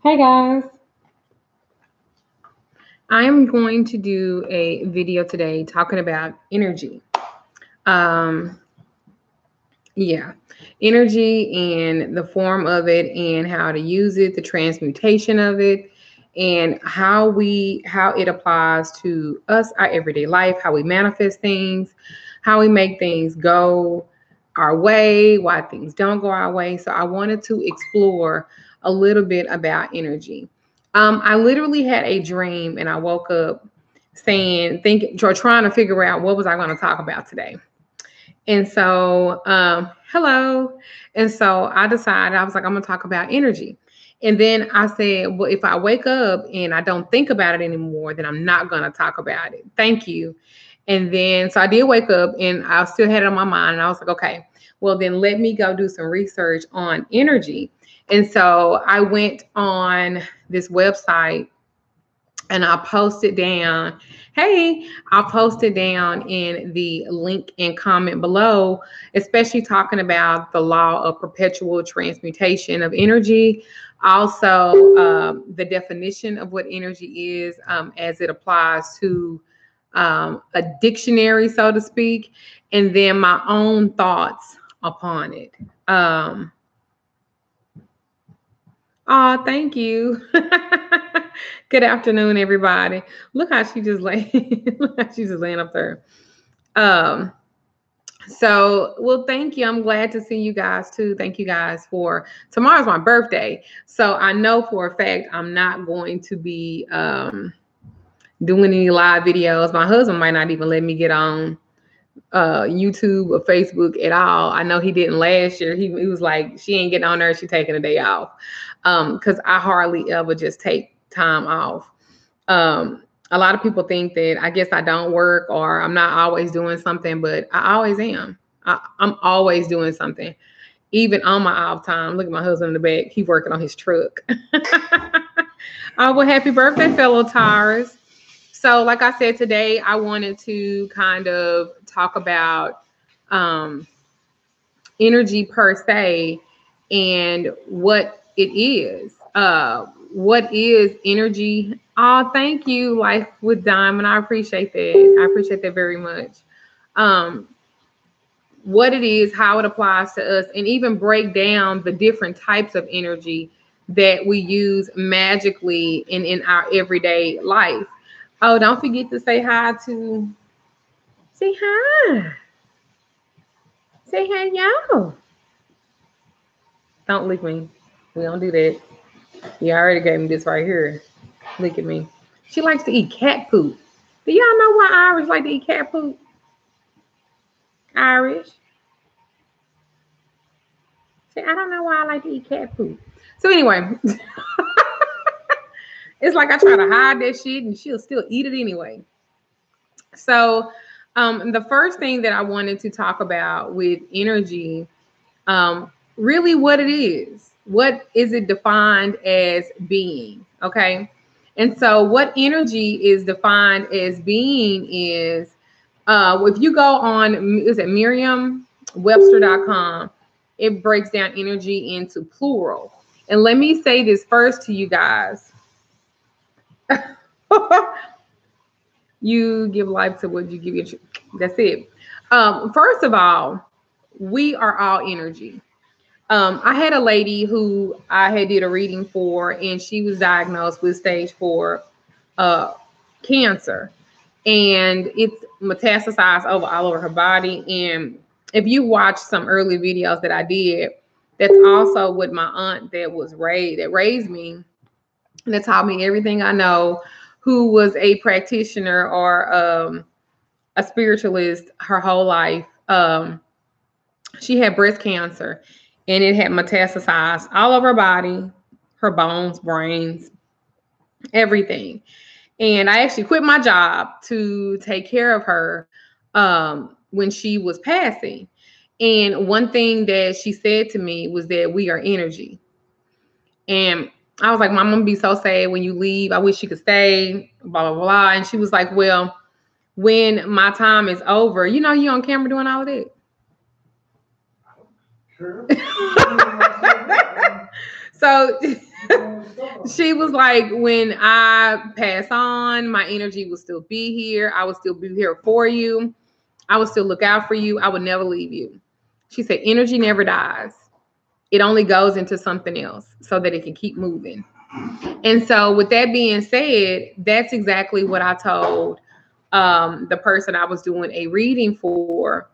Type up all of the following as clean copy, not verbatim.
Hey guys, I'm going to do a video today talking about energy. Um, yeah, energy and the form of it and how to use it, the transmutation of it, and how it applies to us, our everyday life, how we manifest things, how we make things go our way, why things don't go our way. So I wanted to explore a little bit about energy. I literally had a dream and I woke up thinking, or trying to figure out what was I going to talk about today. And so, hello. And so I decided, I was like, I'm going to talk about energy. And then I said, well, if I wake up and I don't think about it anymore, then I'm not going to talk about it. Thank you. And then, so I did wake up and I still had it on my mind. And I was like, okay, well, then let me go do some research on energy. And so I went on this website and I'll post it down. Hey, I'll post it down in the link and comment below, especially talking about the law of perpetual transmutation of energy. Also, the definition of what energy is as it applies to a dictionary, so to speak, and then my own thoughts upon it. Thank you. Good afternoon, everybody. Look how she just lay. Look how she's just laying up there. Um, well, thank you. I'm glad to see you guys too. Thank you guys for tomorrow's my birthday. So I know for a fact I'm not going to be doing any live videos. My husband might not even let me get on YouTube or Facebook at all. I know he didn't last year. He was like, she ain't getting on there. She taking a day off. Because I hardly ever just take time off. A lot of people think that I guess I don't work or I'm not always doing something, but I always am. I'm always doing something, even on my off time. Look at my husband in the back. He's working on his truck. Oh, well, happy birthday, fellow Taurus. So, like I said, today I wanted to kind of talk about energy per se and what it is. What is energy? Oh, thank you, Life with Diamond. I appreciate that. I appreciate that very much. Um, what it is, how it applies to us, and even break down the different types of energy that we use magically in our everyday life. Oh, don't forget to say hi to say hi. Say hi, y'all. Don't lick me. We don't do that. He already gave me this right here. Look at me. She likes to eat cat poop. Do y'all know why Irish like to eat cat poop? Irish. See, I don't know why I like to eat cat poop. So anyway, it's like I try to hide that shit and she'll still eat it anyway. So the first thing that I wanted to talk about with energy, really what it is. What is it defined as being? Okay. And so what energy is defined as being is, if you go on, is it Merriam-Webster.com, it breaks down energy into plural. And let me say this first to you guys. You give life to what you give your. That's it. First of all, we are all energy. I had a lady who I had did a reading for, and she was diagnosed with stage 4 cancer, and it's metastasized all over her body. And if you watch some early videos that I did, that's also what my aunt that raised me, and that taught me everything I know, who was a practitioner or a spiritualist her whole life. She had breast cancer and it had metastasized all over her body, her bones, brains, everything. And I actually quit my job to take care of her when she was passing. And one thing that she said to me was that we are energy. And I was like, Mom, I'm gonna be so sad when you leave. I wish you could stay, blah, blah, blah. And she was like, well, when my time is over, you on camera doing all of that. Sure. So she was like, when I pass on, my energy will still be here. I will still be here for you. I will still look out for you. I would never leave you. She said, energy never dies. It only goes into something else so that it can keep moving. And so with that being said, that's exactly what I told the person I was doing a reading for,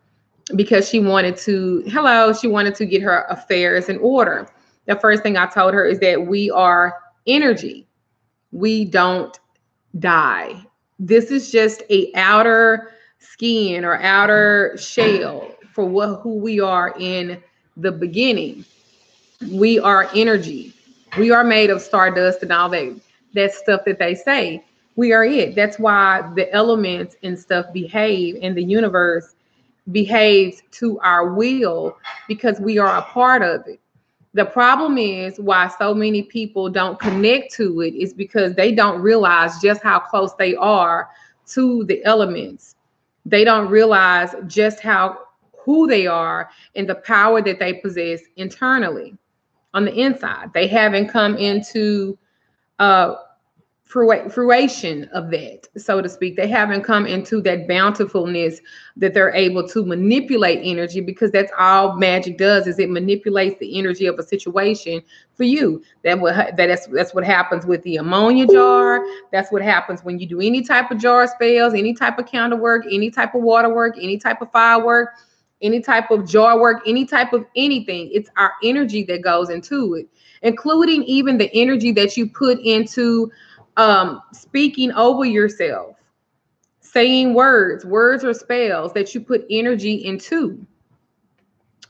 because she wanted to get her affairs in order. The first thing I told her is that we are energy. We don't die. This is just a outer skin or outer shell for who we are in the beginning. We are energy. We are made of stardust and all that stuff that they say. We are it. That's why the elements and stuff behave, and the universe behaves to our will, because we are a part of it. The problem is why so many people don't connect to it is because they don't realize just how close they are to the elements. They don't realize just who they are and the power that they possess internally on the inside. They haven't come into uh, fruition of that, so to speak. They haven't come into that bountifulness that they're able to manipulate energy, because that's all magic does, is it manipulates the energy of a situation for you. That's what happens with the ammonia jar. That's what happens when you do any type of jar spells, any type of counter work, any type of water work, any type of fire work, any type of jar work, any type of anything. It's our energy that goes into it, including even the energy that you put into speaking over yourself, saying words or spells that you put energy into.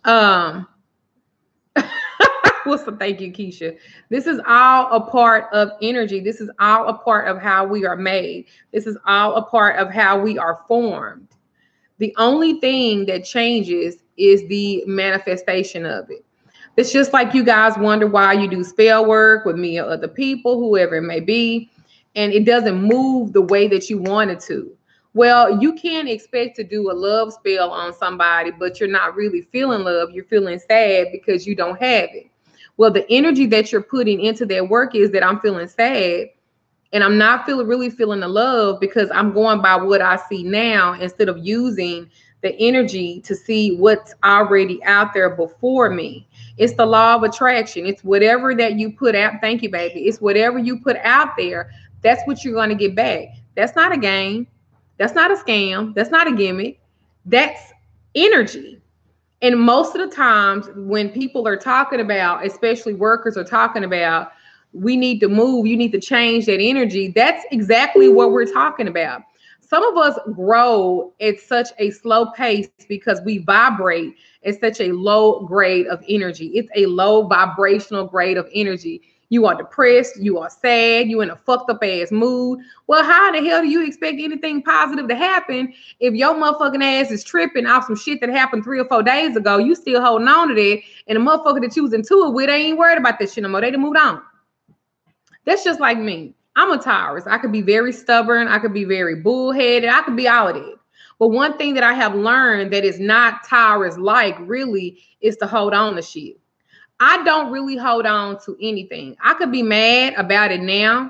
Um, well, so thank you, Keisha. This is all a part of energy. This is all a part of how we are made. This is all a part of how we are formed. The only thing that changes is the manifestation of it. It's just like you guys wonder why you do spell work with me or other people, whoever it may be, and it doesn't move the way that you want it to. Well, you can't expect to do a love spell on somebody, but you're not really feeling love. You're feeling sad because you don't have it. Well, the energy that you're putting into that work is that I'm feeling sad, and I'm not really feeling the love, because I'm going by what I see now instead of using the energy to see what's already out there before me. It's the law of attraction. It's whatever that you put out. Thank you, baby. It's whatever you put out there. That's what you're going to get back. That's not a game. That's not a scam. That's not a gimmick. That's energy. And most of the times when people are talking about, especially workers are talking about, we need to move, you need to change that energy, that's exactly what we're talking about. Some of us grow at such a slow pace because we vibrate at such a low grade of energy. It's a low vibrational grade of energy. You are depressed, you are sad, you in a fucked up ass mood. Well, how in the hell do you expect anything positive to happen if your motherfucking ass is tripping off some shit that happened 3 or 4 days ago? You still holding on to that, and the motherfucker that you was into it with, they ain't worried about that shit no more. They done moved on. That's just like me. I'm a Taurus. I could be very stubborn. I could be very bullheaded. I could be all of it. But one thing that I have learned that is not Taurus-like really is to hold on to shit. I don't really hold on to anything. I could be mad about it now,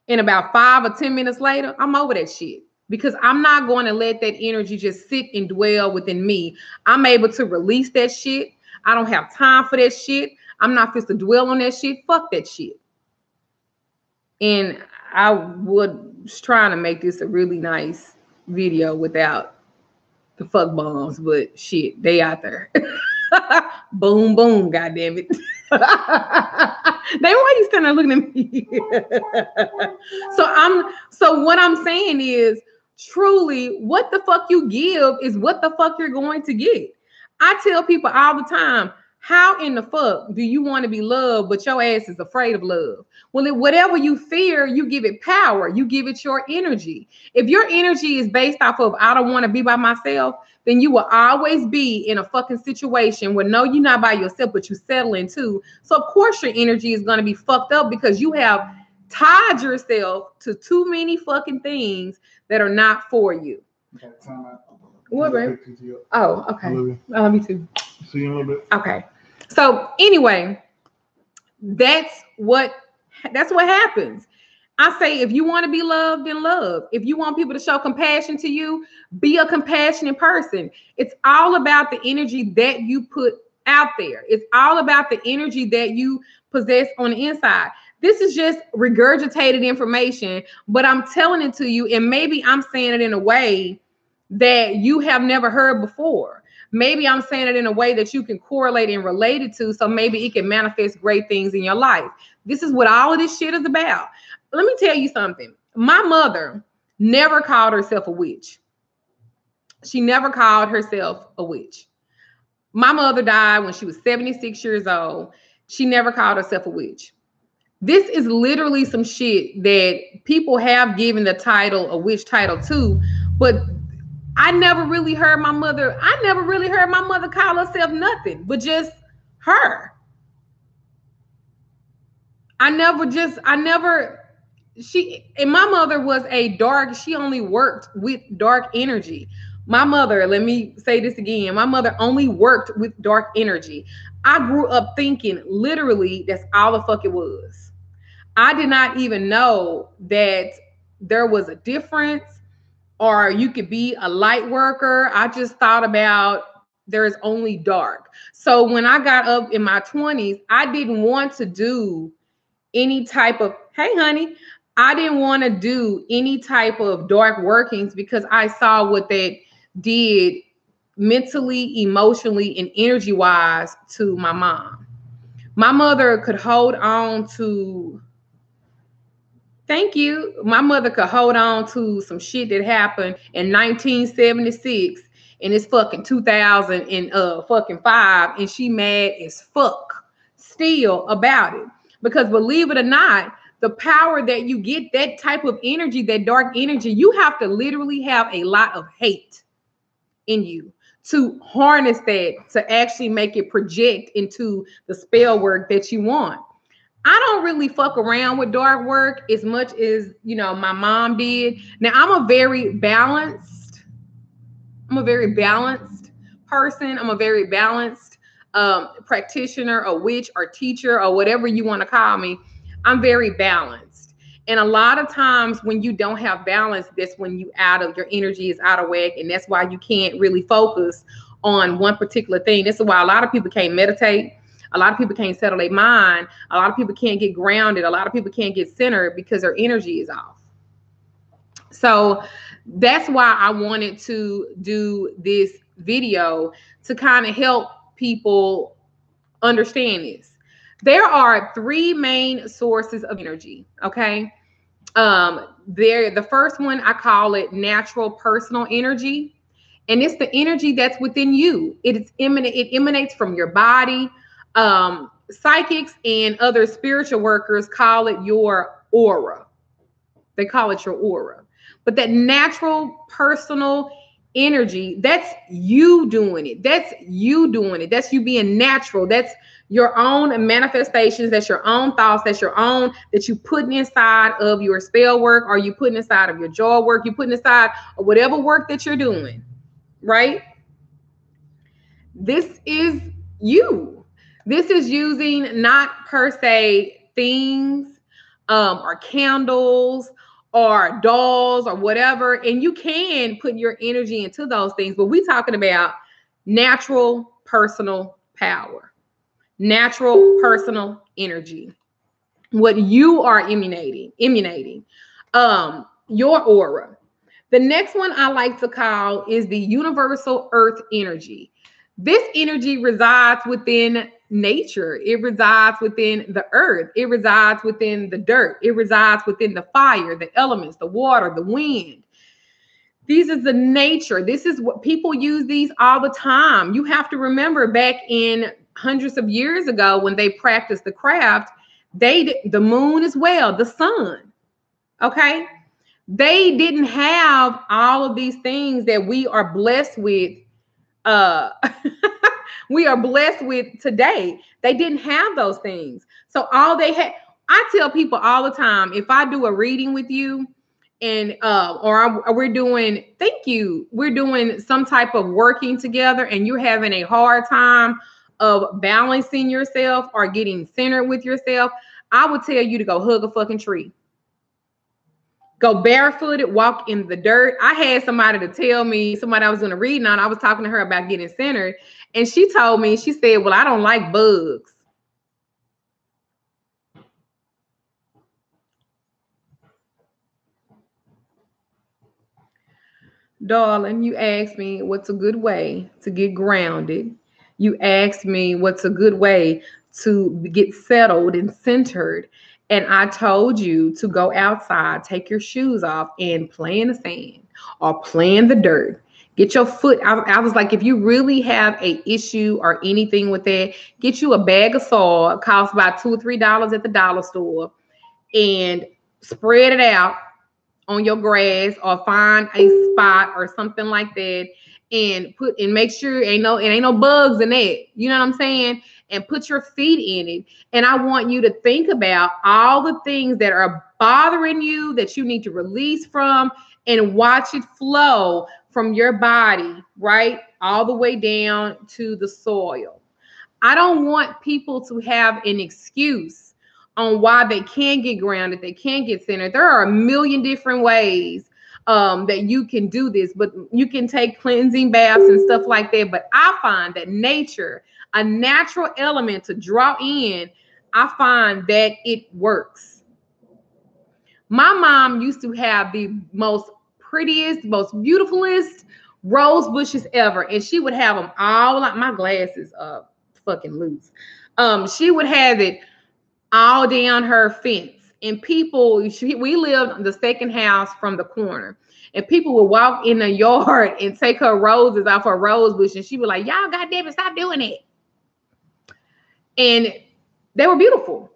and about 5 or 10 minutes later, I'm over that shit, because I'm not going to let that energy just sit and dwell within me. I'm able to release that shit. I don't have time for that shit. I'm not supposed to dwell on that shit. Fuck that shit. And I was trying to make this a really nice video without the fuck bombs, but shit, they out there. Boom, boom, goddamn it. Then why you standing there looking at me? So what I'm saying is, truly, what the fuck you give is what the fuck you're going to get. I tell people all the time, how in the fuck do you want to be loved, but your ass is afraid of love? Well, whatever you fear, you give it power. You give it your energy. If your energy is based off of, I don't want to be by myself, then you will always be in a fucking situation where, no, you're not by yourself, but you settle into. So of course your energy is going to be fucked up, because you have tied yourself to too many fucking things that are not for you. Okay, time out. What, babe? Oh, okay. I love you too. See you in a little bit. Okay. So anyway, That's what happens. I say, if you want to be loved, then love. If you want people to show compassion to you, be a compassionate person. It's all about the energy that you put out there. It's all about the energy that you possess on the inside. This is just regurgitated information, but I'm telling it to you, and maybe I'm saying it in a way that you have never heard before. Maybe I'm saying it in a way that you can correlate and relate it to, so maybe it can manifest great things in your life. This is what all of this shit is about. Let me tell you something. My mother never called herself a witch. She never called herself a witch. My mother died when she was 76 years old. She never called herself a witch. This is literally some shit that people have given the title, a witch title to, but I never really heard my mother call herself nothing but just her. And my mother was she only worked with dark energy. My mother, let me say this again, my mother only worked with dark energy. I grew up thinking literally that's all the fuck it was. I did not even know that there was a difference, or you could be a light worker. I just thought about there's only dark. So when I got up in my 20s, I didn't want to do any type of, hey honey, I didn't want to do any type of dark workings because I saw what that did mentally, emotionally, and energy wise to my mom. My mother could hold on to, thank you. My mother could hold on to some shit that happened in 1976 and it's fucking 2005, and she mad as fuck still about it. Because believe it or not, the power that you get, that type of energy, that dark energy, you have to literally have a lot of hate in you to harness that, to actually make it project into the spell work that you want. I don't really fuck around with dark work as much as, my mom did. Now, I'm a very balanced person. I'm a very balanced practitioner, or witch, or teacher, or whatever you want to call me. I'm very balanced. And a lot of times when you don't have balance, that's when your energy is out of whack. And that's why you can't really focus on one particular thing. This is why a lot of people can't meditate. A lot of people can't settle their mind. A lot of people can't get grounded. A lot of people can't get centered because their energy is off. So that's why I wanted to do this video, to kind of help people understand this. There are three main sources of energy, okay? The first one, I call it natural personal energy. And it's the energy that's within you. It emanates from your body. Psychics and other spiritual workers call it your aura. They call it your aura. But that natural personal energy, that's you doing it. That's you doing it. That's you being natural. That's your own manifestations. That's your own thoughts. That's your own, that you putting inside of your spell work, or you putting inside of your jaw work. You putting inside of whatever work that you're doing, right? This is you. This is using not per se things, or candles, or dolls, or whatever. And you can put your energy into those things, but we're talking about natural personal power, natural personal energy, what you are emanating, your aura. The next one I like to call is the universal earth energy. This energy resides within nature. It resides within the earth. It resides within the dirt. It resides within the fire, the elements, the water, the wind. These is the nature. This is what people use these all the time. You have to remember, back in hundreds of years ago, when they practiced the craft, the moon as well, the sun. Okay. They didn't have all of these things that we are blessed with. We are blessed with today. They didn't have those things. So all they had, I tell people all the time, if I do a reading with you and we're doing some type of working together, and you're having a hard time of balancing yourself or getting centered with yourself, I would tell you to go hug a fucking tree. Go barefooted, walk in the dirt. I had somebody to tell me, somebody I was going to read on, I was talking to her about getting centered. And she told me, she said, well, I don't like bugs. Darling, you asked me what's a good way to get grounded. You asked me what's a good way to get settled and centered. And I told you to go outside, take your shoes off, and play in the sand or play in the dirt. Get your foot. I was like, if you really have a issue or anything with that, get you a bag of soil. It costs about $2 or $3 at the dollar store, and spread it out on your grass or find a spot or something like that and put and make sure it ain't no bugs in it. You know what I'm saying? And put your feet in it. And I want you to think about all the things that are bothering you that you need to release from and watch it flow from your body, right? All the way down to the soil. I don't want people to have an excuse on why they can't get grounded, they can't get centered. There are a million different ways that you can do this, but you can take cleansing baths and stuff like that. But I find that nature, a natural element to draw in, I find that it works. My mom used to have the most prettiest, most beautifulest rose bushes ever, and she would have them all like my glasses up fucking loose. She would have it all down her fence, and we lived on the second house from the corner, and people would walk in the yard and take her roses off her rose bush, and she would like, y'all goddamn it, stop doing it. And they were beautiful.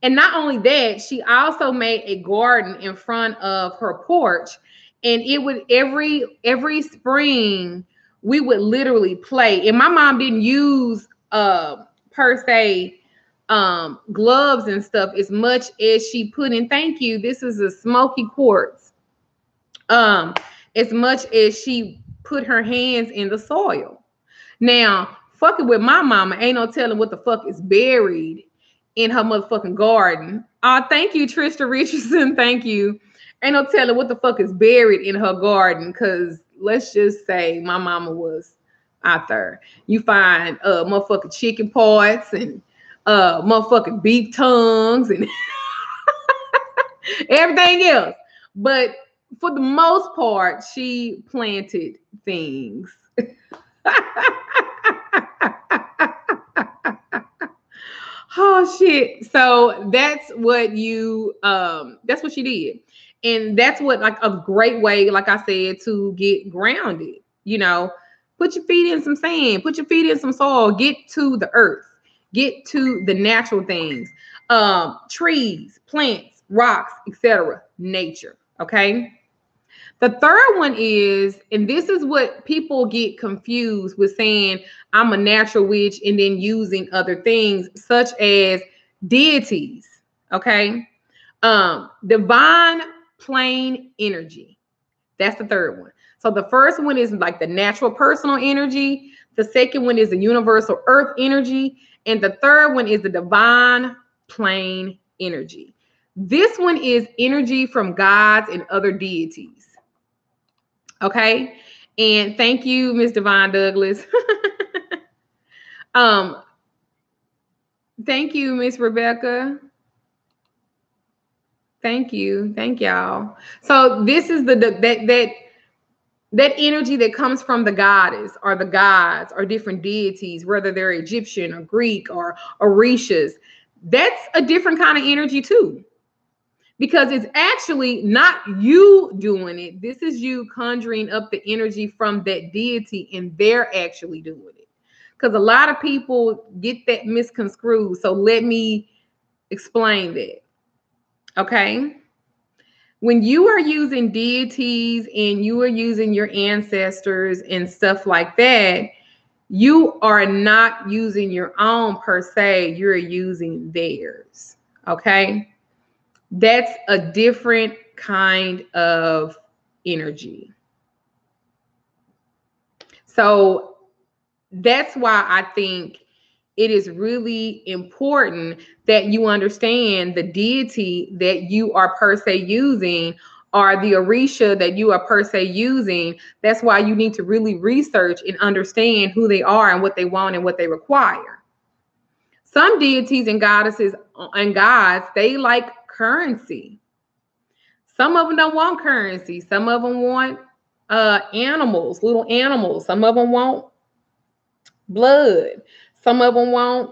And not only that, she also made a garden in front of her porch. And it would every spring we would literally play. And my mom didn't use per se gloves and stuff as much as she put in. Thank you. This is a smoky quartz. As much as she put her hands in the soil. Now, fucking with my mama, ain't no telling what the fuck is buried in her motherfucking garden. Thank you, Trista Richardson. Thank you. Ain't no telling what the fuck is buried in her garden, because let's just say my mama was out there. You find motherfucking chicken parts and motherfucking beef tongues and everything else. But for the most part, she planted things. Oh shit. So that's what she did. And that's what, like, a great way, like I said, to get grounded. Put your feet in some sand, put your feet in some soil, get to the earth, get to the natural things, trees, plants, rocks, etc. Nature. Okay. The third one is, and this is what people get confused with, saying I'm a natural witch and then using other things such as deities. Okay. Divine plane energy. That's the third one. So the first one is like the natural personal energy. The second one is the universal earth energy. And the third one is the divine plane energy. This one is energy from gods and other deities. Okay. And thank you, Miss Divine Douglas. Thank you, Miss Rebecca. Thank you. Thank y'all. So this is that energy that comes from the goddess or the gods or different deities, whether they're Egyptian or Greek or Orishas. That's a different kind of energy too, because it's actually not you doing it. This is you conjuring up the energy from that deity, and they're actually doing it. Because a lot of people get that misconstrued. So let me explain that. Okay. When you are using deities and you are using your ancestors and stuff like that, you are not using your own per se, you're using theirs. Okay. That's a different kind of energy. So that's why I think it is really important that you understand the deity that you are per se using, or the Orisha that you are per se using. That's why you need to really research and understand who they are and what they want and what they require. Some deities and goddesses and gods, they like currency. Some of them don't want currency. Some of them want animals, little animals. Some of them want blood. Some of them want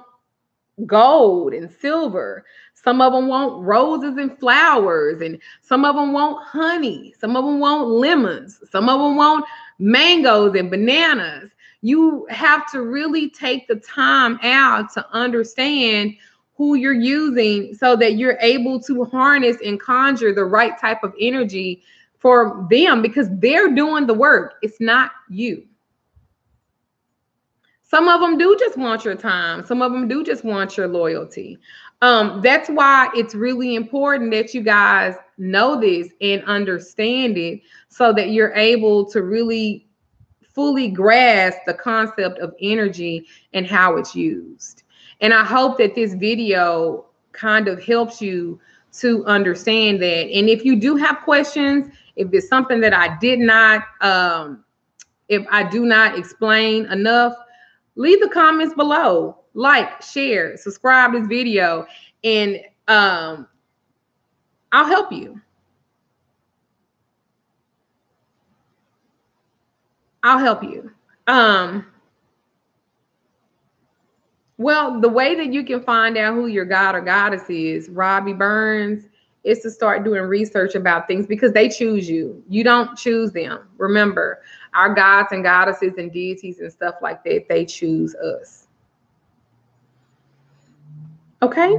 gold and silver. Some of them want roses and flowers, and some of them want honey. Some of them want lemons. Some of them want mangoes and bananas. You have to really take the time out to understand who you're using so that you're able to harness and conjure the right type of energy for them, because they're doing the work. It's not you. Some of them do just want your time. Some of them do just want your loyalty. That's why it's really important that you guys know this and understand it so that you're able to really fully grasp the concept of energy and how it's used. And I hope that this video kind of helps you to understand that. And if you do have questions, if it's something that I did not, if I do not explain enough, leave the comments below. Like, share, subscribe this video, and I'll help you. I'll help you. Well, the way that you can find out who your god or goddess is, Robbie Burns, is to start doing research about things, because they choose you. You don't choose them. Remember, our gods and goddesses and deities and stuff like that, they choose us. Okay?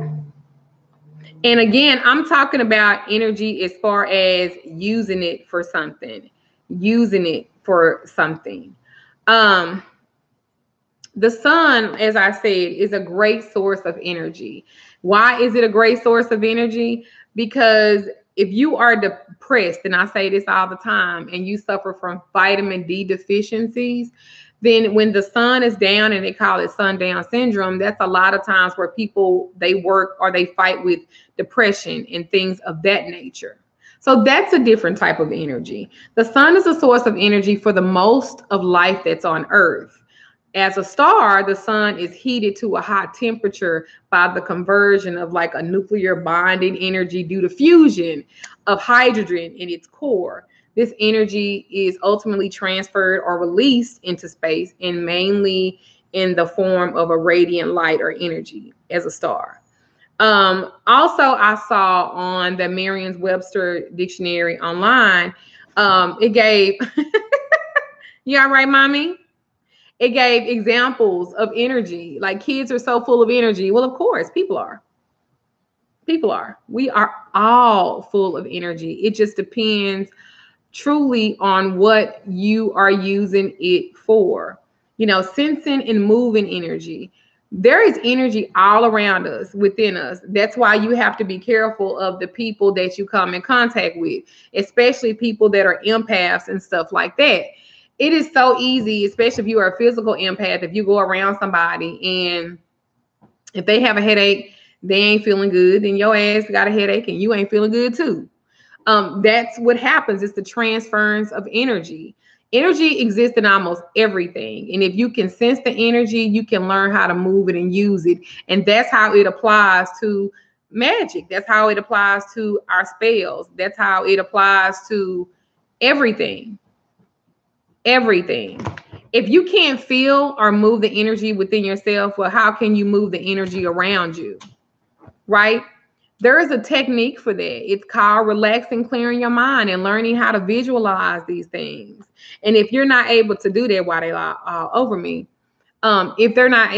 And again, I'm talking about energy as far as using it for something. Using it for something. The sun, as I said, is a great source of energy. Why is it a great source of energy? Because if you are depressed, and I say this all the time, and you suffer from vitamin D deficiencies, then when the sun is down, and they call it sundown syndrome, that's a lot of times where people, they work or they fight with depression and things of that nature. So that's a different type of energy. The sun is a source of energy for the most of life that's on Earth. As a star, the sun is heated to a high temperature by the conversion of like a nuclear bonding energy due to fusion of hydrogen in its core. This energy is ultimately transferred or released into space, and mainly in the form of a radiant light or energy as a star. Also, I saw on the Merriam-Webster dictionary online, it gave, you all right, mommy? It gave examples of energy. Like, kids are so full of energy. Well, of course, people are. People are. We are all full of energy. It just depends truly on what you are using it for. You know, sensing and moving energy. There is energy all around us, within us. That's why you have to be careful of the people that you come in contact with, especially people that are empaths and stuff like that. It is so easy, especially if you are a physical empath, if you go around somebody and if they have a headache, they ain't feeling good, then your ass got a headache and you ain't feeling good too. That's what happens. It's the transference of energy. Energy exists in almost everything. And if you can sense the energy, you can learn how to move it and use it. And that's how it applies to magic. That's how it applies to our spells. That's how it applies to everything. Everything. If you can't feel or move the energy within yourself, well, how can you move the energy around you? Right? There is a technique for that. It's called relaxing, clearing your mind, and learning how to visualize these things. And if you're not able to do that, why they all over me? If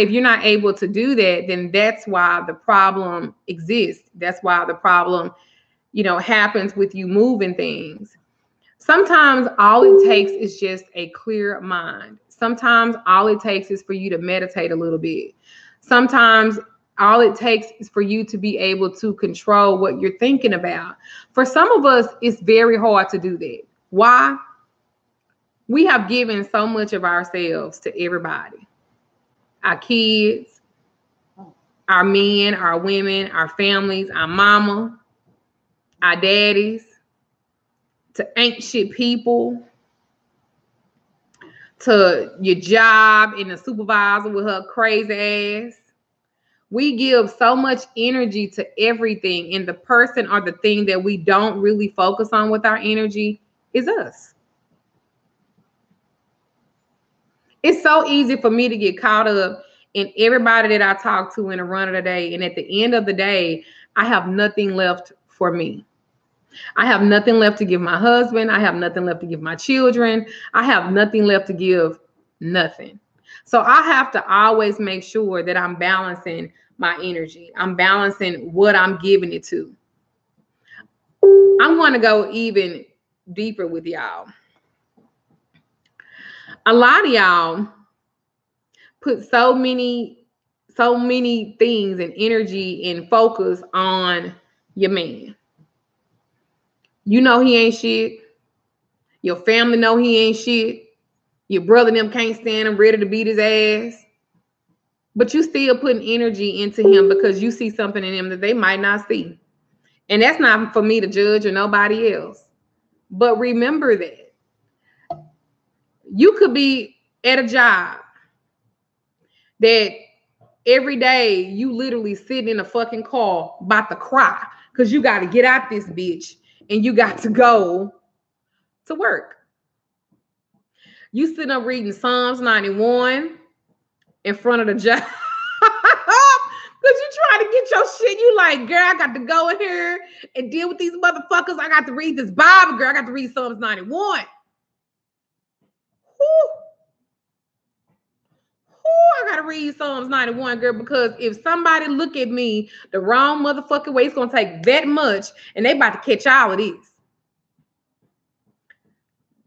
you're not able to do that, then that's why the problem exists. That's why the problem, happens with you moving things. Sometimes all it takes is just a clear mind. Sometimes all it takes is for you to meditate a little bit. Sometimes all it takes is for you to be able to control what you're thinking about. For some of us, it's very hard to do that. Why? We have given so much of ourselves to everybody. Our kids, our men, our women, our families, our mama, our daddies, to ain't shit people, to your job and the supervisor with her crazy ass. We give so much energy to everything, and the person or the thing that we don't really focus on with our energy is us. It's so easy for me to get caught up in everybody that I talk to in the run of the day, and at the end of the day, I have nothing left for me. I have nothing left to give my husband. I have nothing left to give my children. I have nothing left to give nothing. So I have to always make sure that I'm balancing my energy. I'm balancing what I'm giving it to. I'm going to go even deeper with y'all. A lot of y'all put so many things and energy and focus on your man. You know he ain't shit. Your family know he ain't shit. Your brother and them can't stand him, ready to beat his ass. But you still putting energy into him because you see something in him that they might not see. And that's not for me to judge or nobody else. But remember that you could be at a job that every day you literally sitting in a fucking car about to cry because you got to get out this bitch and you got to go to work. You sitting up reading Psalms 91 in front of the job. Because you trying to get your shit. You like, girl, I got to go in here and deal with these motherfuckers. I got to read this Bible, girl. I got to read Psalms 91. Whew. I got to read Psalms 91, girl, because if somebody look at me the wrong motherfucking way, it's going to take that much, and they about to catch all of this.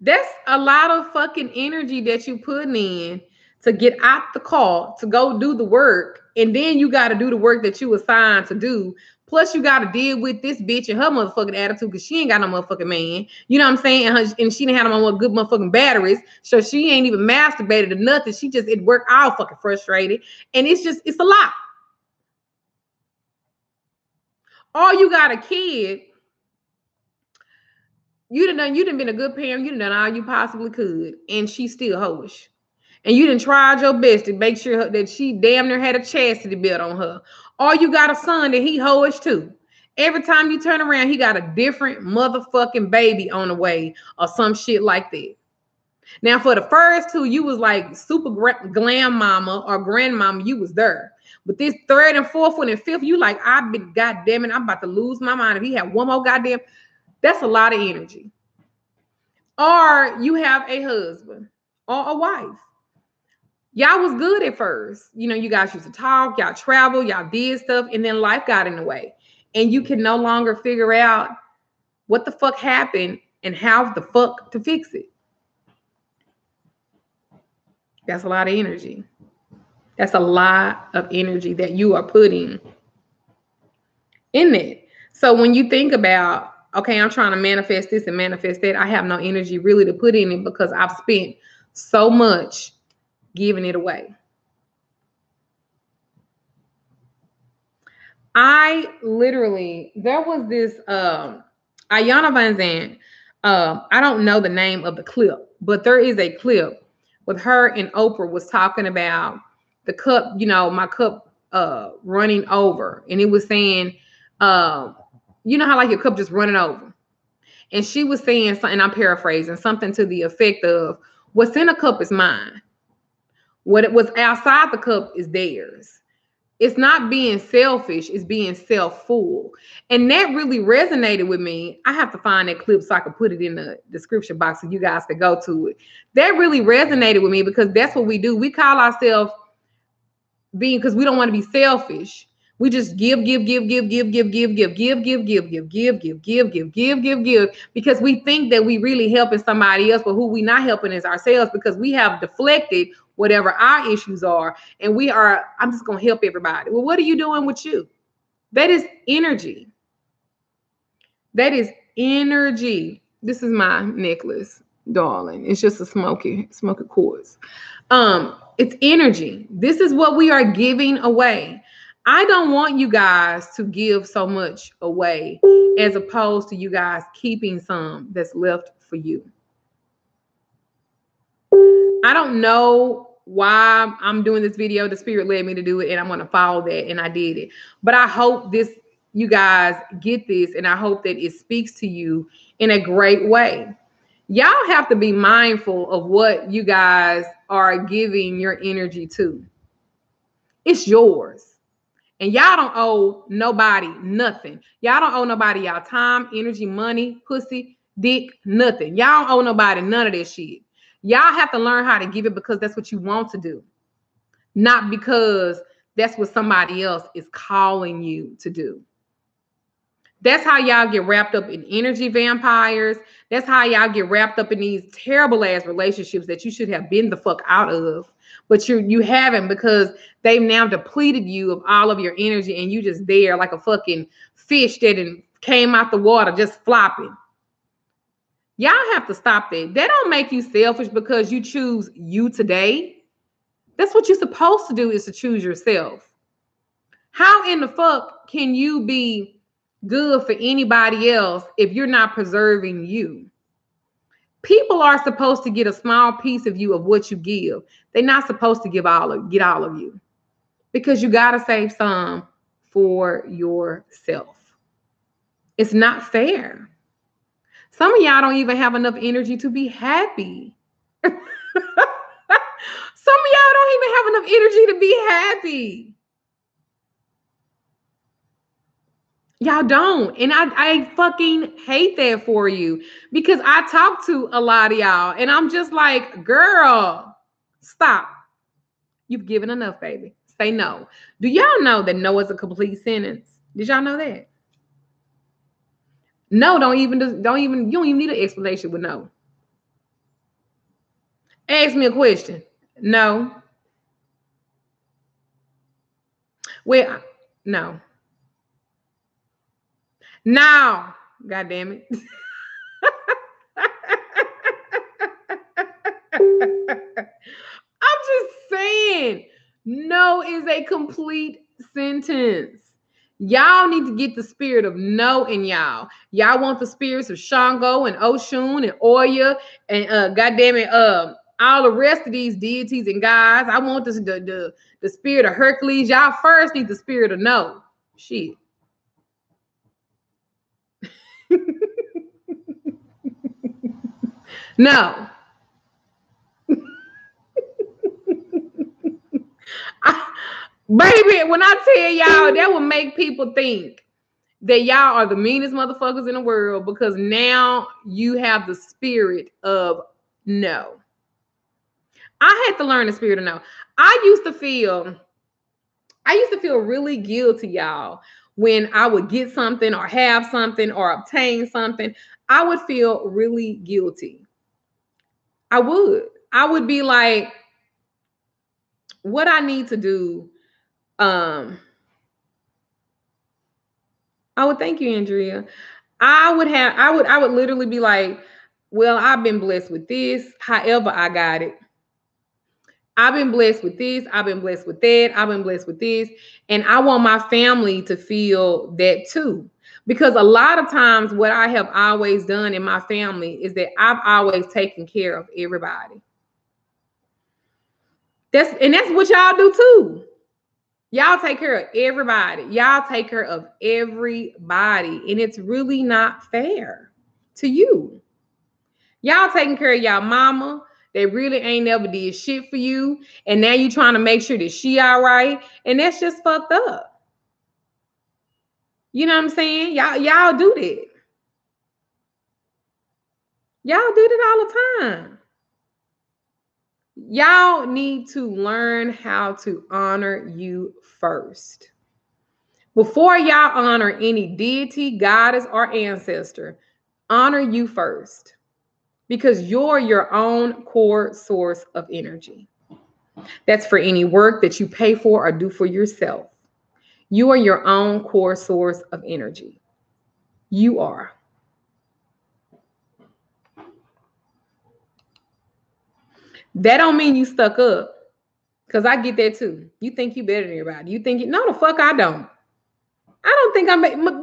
That's a lot of fucking energy that you putting in to get out the car, to go do the work, and then you got to do the work that you assigned to do. Plus, you got to deal with this bitch and her motherfucking attitude because she ain't got no motherfucking man. You know what I'm saying? And she didn't have no good motherfucking batteries, so she ain't even masturbated or nothing. She just at work all fucking frustrated, and it's a lot. Or you got a kid. You done been a good parent. You done all you possibly could, and she's still hoish. And you done tried your best to make sure that she damn near had a chastity belt on her. Or you got a son that he hoish too. Every time you turn around, he got a different motherfucking baby on the way or some shit like that. Now, for the first two, you was like super glam mama or grandmama. You was there. But this third and fourth one and fifth, you like, I've been, goddamn it, I'm about to lose my mind. If he had one more goddamn, that's a lot of energy. Or you have a husband or a wife. Y'all was good at first. You know, you guys used to talk, y'all travel, y'all did stuff, and then life got in the way. And you can no longer figure out what the fuck happened and how the fuck to fix it. That's a lot of energy. That's a lot of energy that you are putting in it. So when you think about, okay, I'm trying to manifest this and manifest that, I have no energy really to put in it because I've spent so much giving it away. I literally, there was this Ayana Van Zandt. I don't know the name of the clip, but there is a clip with her and Oprah was talking about the cup, you know, my cup running over. And it was saying, you know how like your cup just running over. And she was saying something, and I'm paraphrasing, something to the effect of, what's in a cup is mine. What it was outside the cup is theirs. It's not being selfish, it's being self-full. And that really resonated with me. I have to find that clip so I can put it in the description box so you guys can go to it. That really resonated with me because that's what we do. We call ourselves being, because we don't want to be selfish. We just give, because we think that we really helping somebody else, but who we not helping is ourselves because we have deflected whatever our issues are. And I'm just going to help everybody. Well, what are you doing with you? That is energy. That is energy. This is my necklace, darling. It's just a smoky quartz. It's energy. This is what we are giving away. I don't want you guys to give so much away as opposed to you guys keeping some that's left for you. I don't know why I'm doing this video. The spirit led me to do it, and I'm going to follow that, and I did it. But I hope you guys get this, and I hope that it speaks to you in a great way. Y'all have to be mindful of what you guys are giving your energy to. It's yours. And y'all don't owe nobody nothing. Y'all don't owe nobody y'all time, energy, money, pussy, dick, nothing. Y'all don't owe nobody none of this shit. Y'all have to learn how to give it because that's what you want to do, not because that's what somebody else is calling you to do. That's how y'all get wrapped up in energy vampires. That's how y'all get wrapped up in these terrible ass relationships that you should have been the fuck out of, but you haven't because they've now depleted you of all of your energy and you just there like a fucking fish that came out the water just flopping. Y'all have to stop that. That don't make you selfish because you choose you today. That's what you're supposed to do, is to choose yourself. How in the fuck can you be good for anybody else if you're not preserving you? People are supposed to get a small piece of you of what you give. They're not supposed to get all of you, because you got to save some for yourself. It's not fair. Some of y'all don't even have enough energy to be happy. Some of y'all don't even have enough energy to be happy. Y'all don't. And I fucking hate that for you, because I talk to a lot of y'all and I'm just like, girl, stop. You've given enough, baby. Say no. Do y'all know that no is a complete sentence? Did y'all know that? No, you don't even need an explanation with no. Ask me a question. No. Well, no. Now, God damn it. I'm just saying, no is a complete sentence. Y'all need to get the spirit of no in y'all. Y'all want the spirits of Shango and Oshun and Oya and goddamn it, all the rest of these deities and gods. I want the spirit of Hercules. Y'all first need the spirit of no. Shit. No. Baby, when I tell y'all, that will make people think that y'all are the meanest motherfuckers in the world, because now you have the spirit of no. I had to learn the spirit of no. I used to feel really guilty, y'all, when I would get something or have something or obtain something. I would feel really guilty. I would be like, what I need to do. I would, thank you, Andrea. I would literally be like, well, I've been blessed with this. However, I got it. I've been blessed with this. I've been blessed with that. I've been blessed with this. And I want my family to feel that too. Because a lot of times what I have always done in my family is that I've always taken care of everybody. That's what y'all do too. Y'all take care of everybody. Y'all take care of everybody. And it's really not fair to you. Y'all taking care of y'all mama. They really ain't never did shit for you. And now you trying to make sure that she all right. And that's just fucked up. You know what I'm saying? Y'all do that. Y'all do that all the time. Y'all need to learn how to honor you first. Before y'all honor any deity, goddess, or ancestor, honor you first. Because you're your own core source of energy. That's for any work that you pay for or do for yourself. You are your own core source of energy. You are. That don't mean you stuck up. Because I get that too. You think you better than everybody. You think no, the fuck I don't. I don't think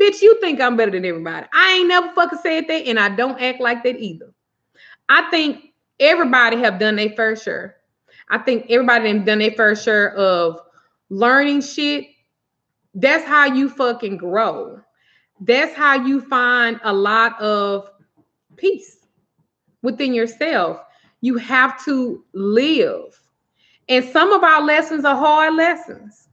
bitch, you think I'm better than everybody. I ain't never fucking said that, and I don't act like that either. I think everybody have done their first share. I think everybody have done their first share of learning shit. That's how you fucking grow. That's how you find a lot of peace within yourself. You have to live. And some of our lessons are hard lessons.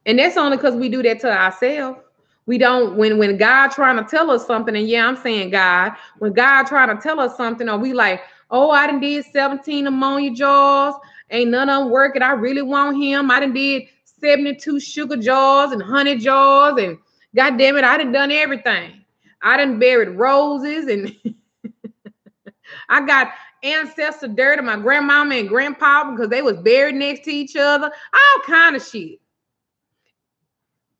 And that's only because we do that to ourselves. We don't, when God trying to tell us something, and yeah, I'm saying God, when God trying to tell us something, or we like, oh, I done did 17 ammonia jars, ain't none of them working. I really want him. I done did 72 sugar jars and honey jars, and God damn it, I done everything. I done buried roses, and I got ancestral dirt of my grandmama and grandpa because they was buried next to each other. All kind of shit.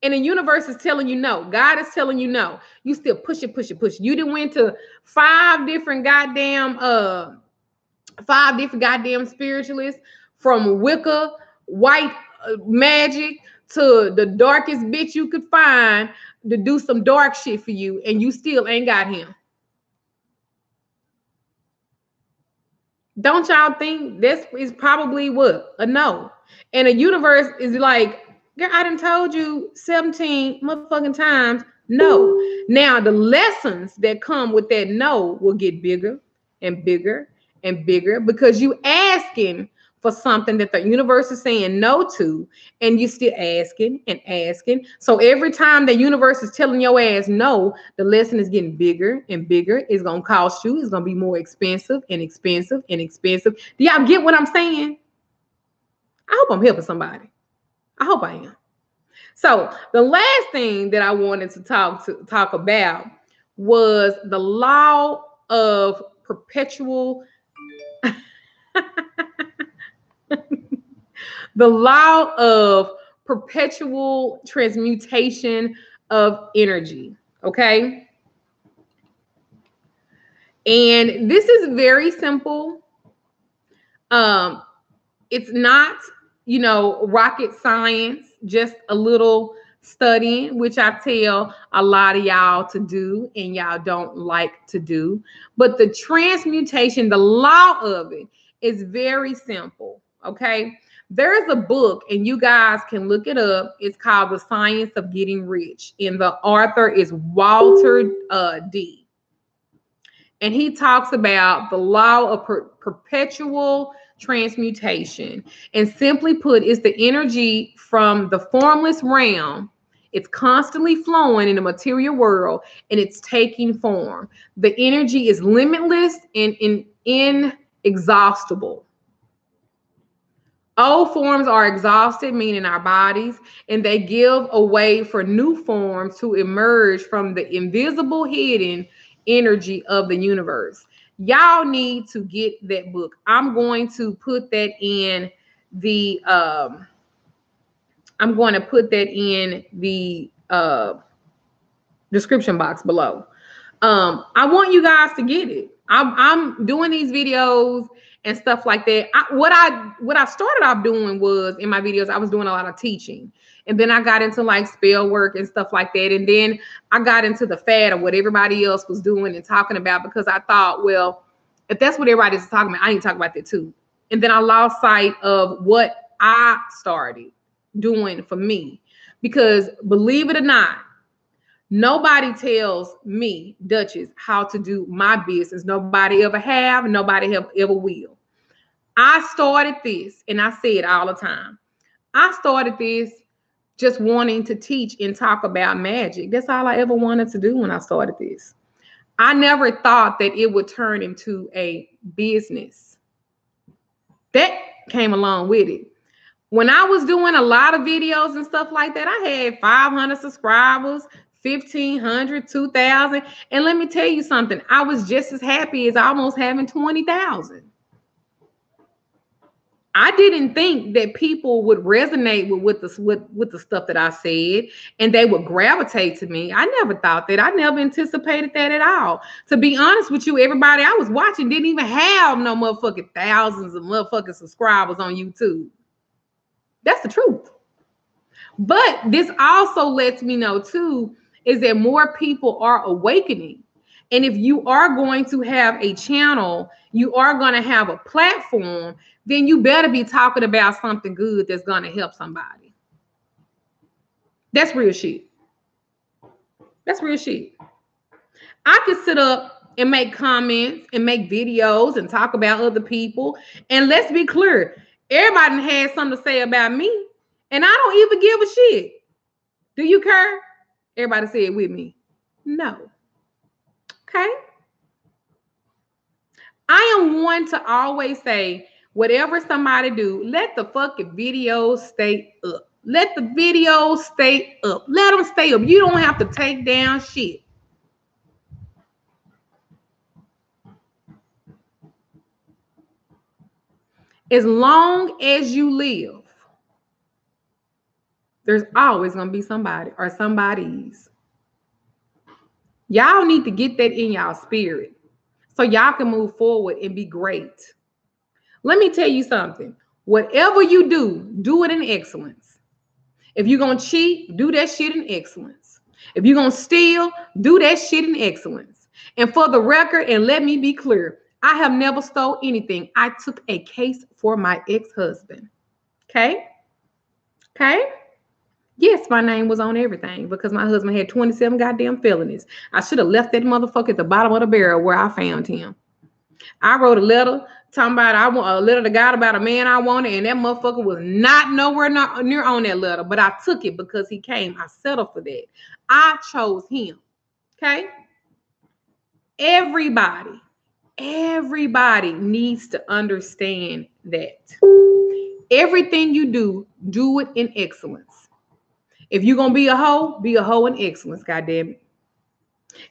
And the universe is telling you no. God is telling you no. You still push it, push it, push it. You done went to five different goddamn spiritualists, from Wicca, white magic, to the darkest bitch you could find to do some dark shit for you, and you still ain't got him. Don't y'all think this is probably what? A no. And the universe is like, girl, I done told you 17 motherfucking times no. Now, the lessons that come with that no will get bigger and bigger and bigger because you asking for something that the universe is saying no to, and you still asking and asking. So every time the universe is telling your ass no, the lesson is getting bigger and bigger. It's going to cost you. It's going to be more expensive and expensive and expensive. Do y'all get what I'm saying? I hope I'm helping somebody. I hope I am. So the last thing that I wanted to talk about was the law of perpetual the law of perpetual transmutation of energy. Okay. And this is very simple. It's not, rocket science, just a little studying, which I tell a lot of y'all to do and y'all don't like to do. But the transmutation, the law of it is very simple. Okay. There's a book, and you guys can look it up. It's called The Science of Getting Rich. And the author is Walter D. And he talks about the law of perpetual transmutation. And simply put, it's the energy from the formless realm. It's constantly flowing in the material world, and it's taking form. The energy is limitless and inexhaustible. Old forms are exhausted, meaning our bodies, and they give a way for new forms to emerge from the invisible hidden energy of the universe. Y'all need to get that book. I'm going to put that in the description box below. I want you guys to get it. I'm doing these videos and stuff like that. What I started off doing was, in my videos, I was doing a lot of teaching. And then I got into like spell work and stuff like that. And then I got into the fad of what everybody else was doing and talking about, because I thought, well, if that's what everybody's talking about, I need to talk about that too. And then I lost sight of what I started doing for me. Because believe it or not, nobody tells me, Duchess, how to do my business. Nobody ever have, nobody ever will. I started this, and I say it all the time. I started this just wanting to teach and talk about magic. That's all I ever wanted to do when I started this. I never thought that it would turn into a business. That came along with it. When I was doing a lot of videos and stuff like that, I had 500 subscribers, 1,500, 2,000. And let me tell you something. I was just as happy as almost having 20,000. I didn't think that people would resonate with the stuff that I said and they would gravitate to me. I never thought that. I never anticipated that at all. To be honest with you, everybody I was watching didn't even have no motherfucking thousands of motherfucking subscribers on YouTube. That's the truth. But this also lets me know too is that more people are awakening. And if you are going to have a channel, you are going to have a platform, then you better be talking about something good that's going to help somebody. That's real shit. That's real shit. I could sit up and make comments and make videos and talk about other people. And let's be clear, everybody has something to say about me. And I don't even give a shit. Do you care? Everybody say it with me. No. Okay. I am one to always say, whatever somebody do, let the fucking video stay up. Let the video stay up. Let them stay up. You don't have to take down shit. As long as you live, there's always going to be somebody or somebody's. Y'all need to get that in y'all spirit so y'all can move forward and be great. Let me tell you something. Whatever you do it in excellence. If you're going to cheat, do that shit in excellence. If you're going to steal, do that shit in excellence. And for the record, and let me be clear, I have never stole anything. I took a case for my ex-husband. Okay? Okay? Yes, my name was on everything because my husband had 27 goddamn felonies. I should have left that motherfucker at the bottom of the barrel where I found him. I wrote a letter talking about a letter to God about a man I wanted, and that motherfucker was not nowhere near on that letter, but I took it because he came. I settled for that. I chose him. Okay? Everybody needs to understand that. Everything you do it in excellence. If you're going to be a hoe in excellence, goddamn it.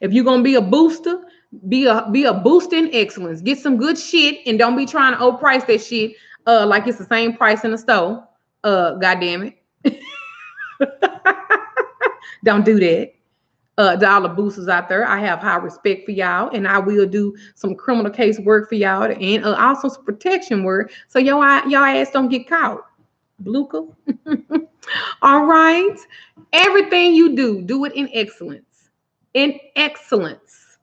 If you're going to be a booster, be a booster in excellence. Get some good shit and don't be trying to overprice that shit like it's the same price in the store. Goddamn it. Don't do that. To all the boosters out there, I have high respect for y'all, and I will do some criminal case work for y'all and also some protection work so y'all ass don't get caught. Bluka. All right. Everything you do it in excellence. In excellence.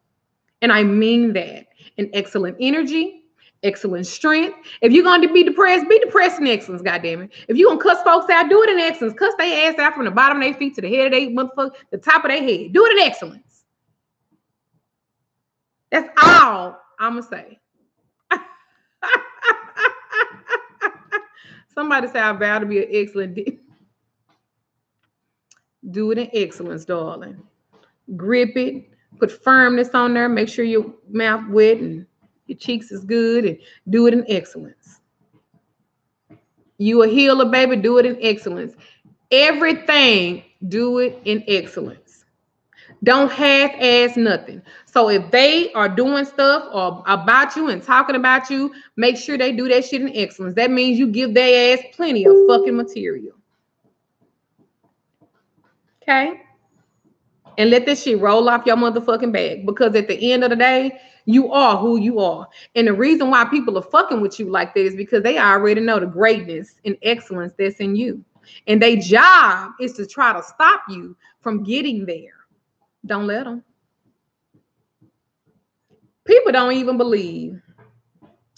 And I mean that. In excellent energy, excellent strength. If you're going to be depressed in excellence, goddammit. If you're going to cuss folks out, do it in excellence. Cuss their ass out from the bottom of their feet to the head of their motherfucker, the top of their head. Do it in excellence. That's all I'm going to say. Somebody say I vow to be an excellent do it in excellence, darling. Grip it. Put firmness on there. Make sure your mouth wet and your cheeks is good, and do it in excellence. You a healer, baby. Do it in excellence. Everything, do it in excellence. Don't half-ass nothing. So if they are doing stuff or about you and talking about you, make sure they do that shit in excellence. That means you give their ass plenty of fucking material. Okay? And let this shit roll off your motherfucking back. Because at the end of the day, you are who you are. And the reason why people are fucking with you like that is because they already know the greatness and excellence that's in you. And their job is to try to stop you from getting there. Don't let them. People don't even believe,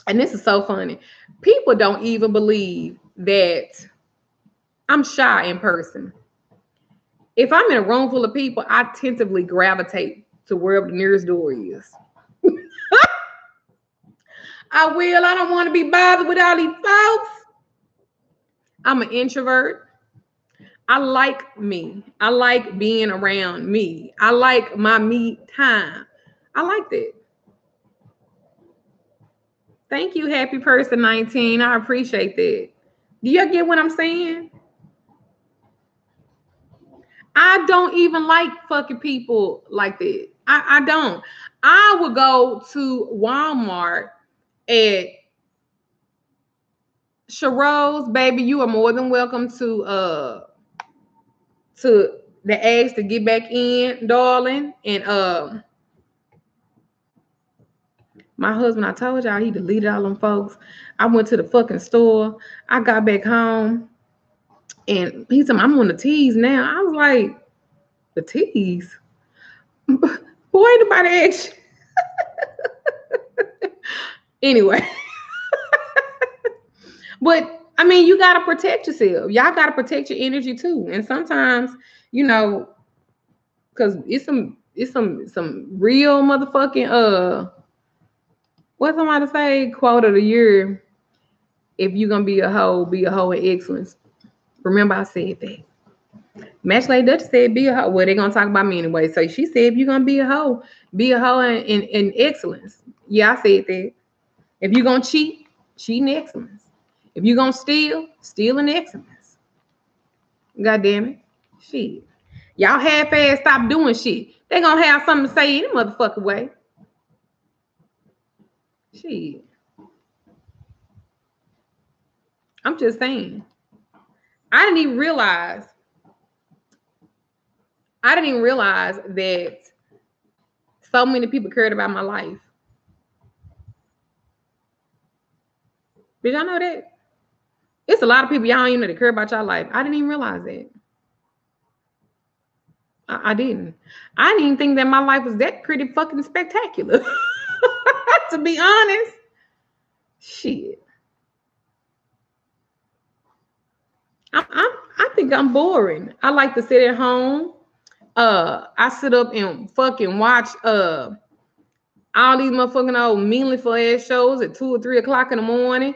and this is so funny, people don't even believe that I'm shy in person. If I'm in a room full of people, I tentatively gravitate to wherever the nearest door is. I don't want to be bothered with all these folks. I'm an introvert. I like me. I like being around me. I like my me time. I like that. Thank you, happy person 19. I appreciate that. Do you get what I'm saying? I don't even like fucking people like that. I don't. I would go to Walmart at Sharose, baby, you are more than welcome to the eggs to get back in, darling. And my husband, I told y'all he deleted all them folks. I went to the fucking store. I got back home and he said, I'm on the teas now. I was like, the teas? Boy, ain't nobody asked you. Anyway. But I mean, you gotta protect yourself. Y'all gotta protect your energy too. And sometimes, you know, because it's some real motherfucking what somebody say, quote of the year. If you're gonna be a hoe in excellence. Remember I said that. Match Lady Dutch said be a hoe. Well, they're gonna talk about me anyway. So she said if you're gonna be a hoe in excellence. Yeah, I said that. If you're gonna cheat in excellence. If you're gonna steal in excellence. God damn it. Shit. Y'all half-ass stop doing shit. They gonna have something to say any motherfucking way. Shit. I'm just saying. I didn't even realize that so many people cared about my life. Did y'all know that? It's a lot of people y'all don't even know that care about your life. I didn't even realize that. I didn't. I didn't even think that my life was that pretty fucking spectacular. To be honest. Shit. I think I'm boring. I like to sit at home. I sit up and fucking watch all these motherfucking old meaningful ass shows at 2 or 3 o'clock in the morning.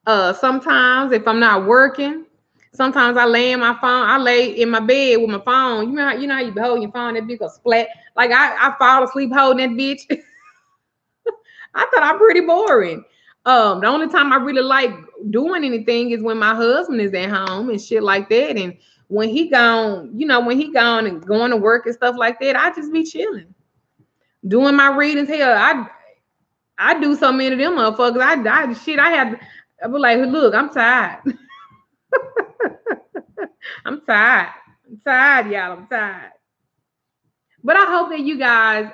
Sometimes if I'm not working, sometimes I lay in my phone. I lay in my bed with my phone. You know how you be holding your phone, that bitch go splat. Like I fall asleep holding that bitch. I thought I'm pretty boring. The only time I really like doing anything is when my husband is at home and shit like that. And when he gone, and going to work and stuff like that, I just be chilling, doing my readings. Hell, I do so many of them motherfuckers. I be like, look, I'm tired. I'm tired. I'm tired, y'all. I'm tired. But I hope that you guys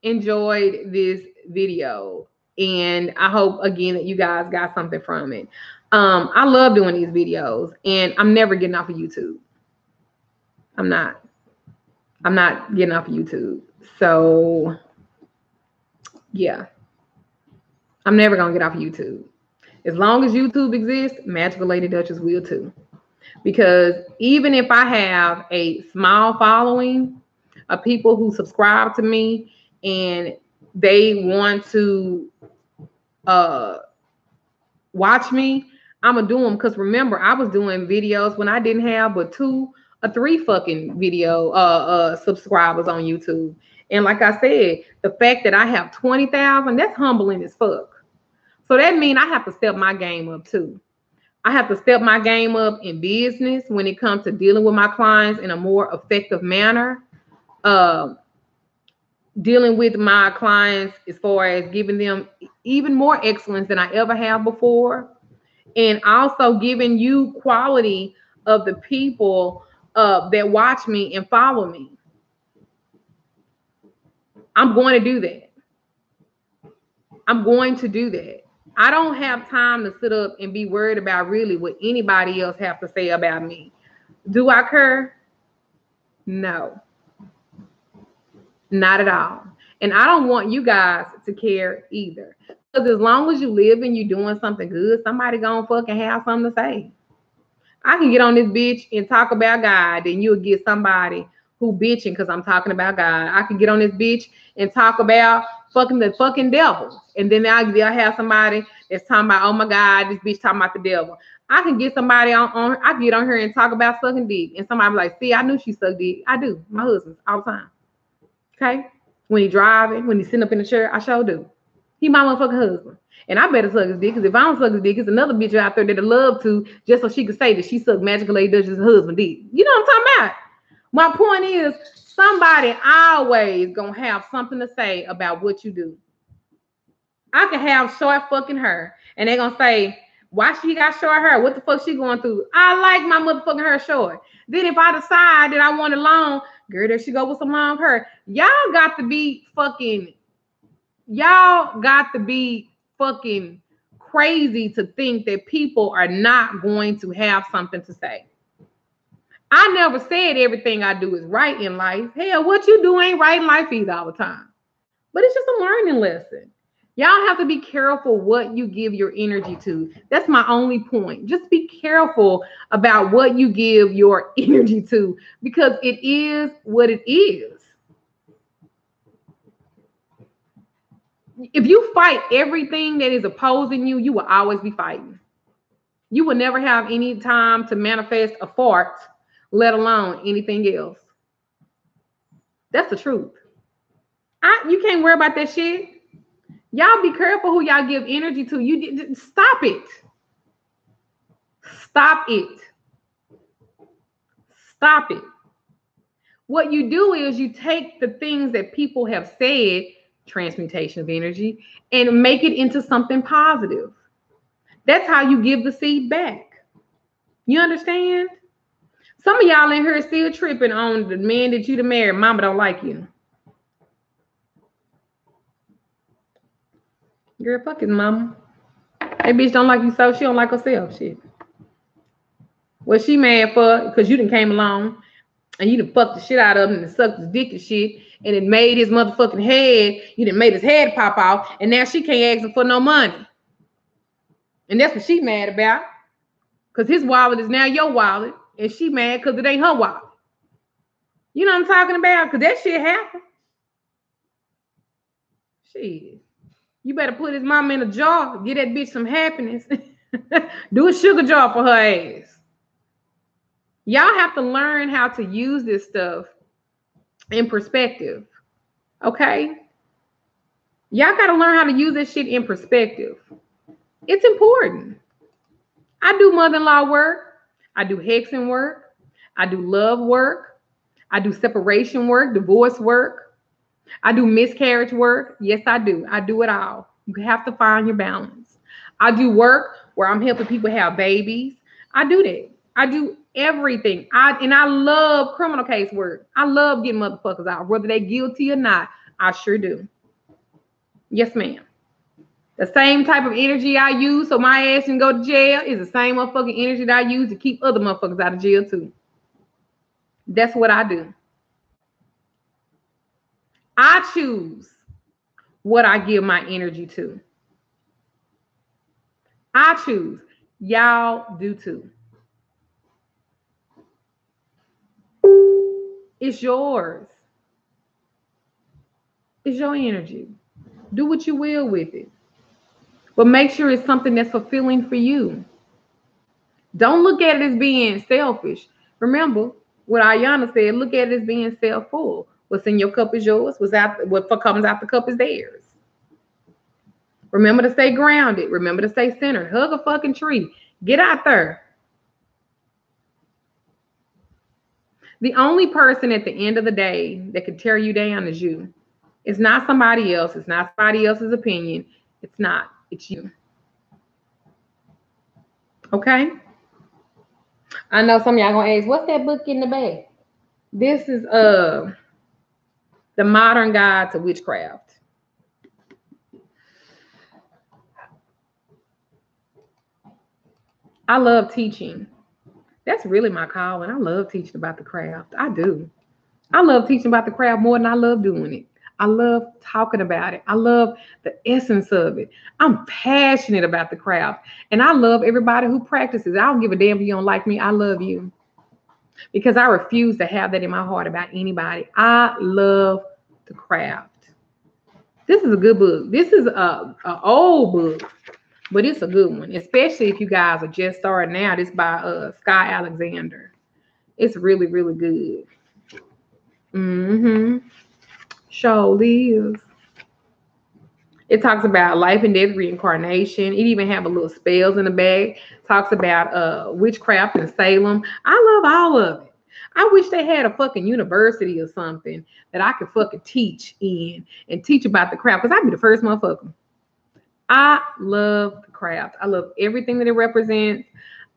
enjoyed this video. And I hope, again, that you guys got something from it. I love doing these videos. And I'm never getting off of YouTube. I'm not getting off of YouTube. So, yeah. I'm never going to get off of YouTube. As long as YouTube exists, Magical Lady Duchess will too. Because even if I have a small following of people who subscribe to me and they want to watch me, I'm gonna do them. Because remember, I was doing videos when I didn't have but 2 or 3 fucking video subscribers on YouTube. And like I said, the fact that I have 20,000, that's humbling as fuck. So that means I have to step my game up too. I have to step my game up in business when it comes to dealing with my clients in a more effective manner. Dealing with my clients as far as giving them even more excellence than I ever have before. And also giving you quality of the people that watch me and follow me. I'm going to do that. I'm going to do that. I don't have time to sit up and be worried about really what anybody else have to say about me. Do I care? No. Not at all. And I don't want you guys to care either. Because as long as you live and you're doing something good, somebody gonna fucking have something to say. I can get on this bitch and talk about God, and you'll get somebody who bitching because I'm talking about God. I can get on this bitch and talk about the fucking devil. And then they'll have somebody that's talking about, oh my God, this bitch talking about the devil. I can get somebody I get on here and talk about sucking dick. And somebody be like, see, I knew she sucked dick. I do. My husband, all the time. Okay? When he driving, when he's sitting up in the chair, I sure do. He my motherfucking husband. And I better suck his dick, because if I don't suck his dick, it's another bitch out there that'd love to, just so she could say that she sucked Magical Lady Duchess' husband dick. You know what I'm talking about? My point is, somebody always gonna have something to say about what you do. I can have short fucking hair, and they're gonna say, Why she got short hair? What the fuck she going through? I like my motherfucking hair short. Then if I decide that I want it long, girl, there she go with some long hair. Y'all got to be fucking crazy to think that people are not going to have something to say. I never said everything I do is right in life. Hell, what you do ain't right in life either all the time. But it's just a learning lesson. Y'all have to be careful what you give your energy to. That's my only point. Just be careful about what you give your energy to, because it is what it is. If you fight everything that is opposing you, you will always be fighting. You will never have any time to manifest a fart, let alone anything else. That's the truth. You can't worry about that shit. Y'all be careful who y'all give energy to. You stop it. Stop it. Stop it. What you do is you take the things that people have said, transmutation of energy, and make it into something positive. That's how you give the seed back. You understand? Some of y'all in here still tripping on the man that you'd have married. Mama don't like you. Girl, fuck his mama. That bitch don't like you, so she don't like herself. Shit. What she mad for? Because you done came along and you done fucked the shit out of him and sucked his dick and shit, and it made his motherfucking head. You done made his head pop off, and now she can't ask him for no money. And that's what she mad about. Because his wallet is now your wallet, and she mad because it ain't her wallet. You know what I'm talking about? Because that shit happened. Shit. You better put his mama in a jar. Get that bitch some happiness. Do a sugar jar for her ass. Y'all have to learn how to use this stuff in perspective. Okay? Y'all got to learn how to use this shit in perspective. It's important. I do mother-in-law work. I do hexing work. I do love work. I do separation work, divorce work. I do miscarriage work. Yes, I do. I do it all. You have to find your balance. I do work where I'm helping people have babies. I do that. I do everything. I love criminal case work. I love getting motherfuckers out, whether they're guilty or not. I sure do. Yes, ma'am. The same type of energy I use so my ass can go to jail is the same motherfucking energy that I use to keep other motherfuckers out of jail too. That's what I do. I choose what I give my energy to. I choose. Y'all do too. It's yours. It's your energy. Do what you will with it. But make sure it's something that's fulfilling for you. Don't look at it as being selfish. Remember what Ayana said, look at it as being self-full. What's in your cup is yours. What comes out the cup is theirs. Remember to stay grounded. Remember to stay centered. Hug a fucking tree. Get out there. The only person at the end of the day that could tear you down is you. It's not somebody else. It's not somebody else's opinion. It's not. It's you. Okay? I know some of y'all gonna ask, what's that book in the back? This is The Modern Guide to Witchcraft. I love teaching. That's really my calling. I love teaching about the craft. I do. I love teaching about the craft more than I love doing it. I love talking about it. I love the essence of it. I'm passionate about the craft. And I love everybody who practices. I don't give a damn if you don't like me. I love you. Because I refuse to have that in my heart about anybody. I love the craft. This is a good book. This is an old book, but it's a good one, especially if you guys are just starting out. It's by Sky Alexander. It's really, really good. Surely is. It talks about life and death, reincarnation. It even have a little spells in the back. Talks about witchcraft in Salem. I love all of it. I wish they had a fucking university or something that I could fucking teach in and teach about the craft, because I'd be the first motherfucker. I love the craft. I love everything that it represents.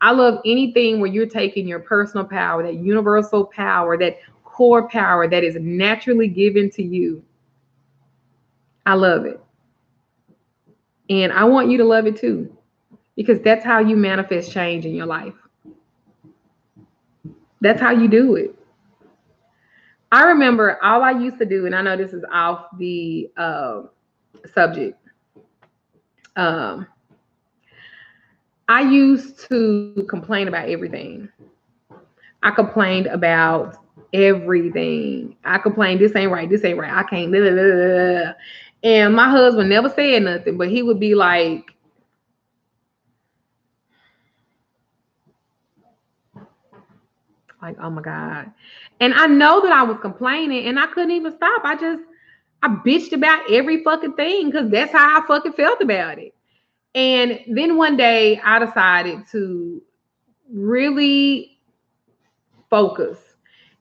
I love anything where you're taking your personal power, that universal power, that core power that is naturally given to you. I love it. And I want you to love it too, because that's how you manifest change in your life. That's how you do it. I remember all I used to do, and I know this is off the subject. Um, I used to complain about everything. I complained about everything. I complained, this ain't right, this ain't right. I can't. Blah, blah, blah, blah. And my husband never said nothing, but he would be like, oh my God. And I know that I was complaining and I couldn't even stop. I bitched about every fucking thing because that's how I fucking felt about it. And then one day I decided to really focus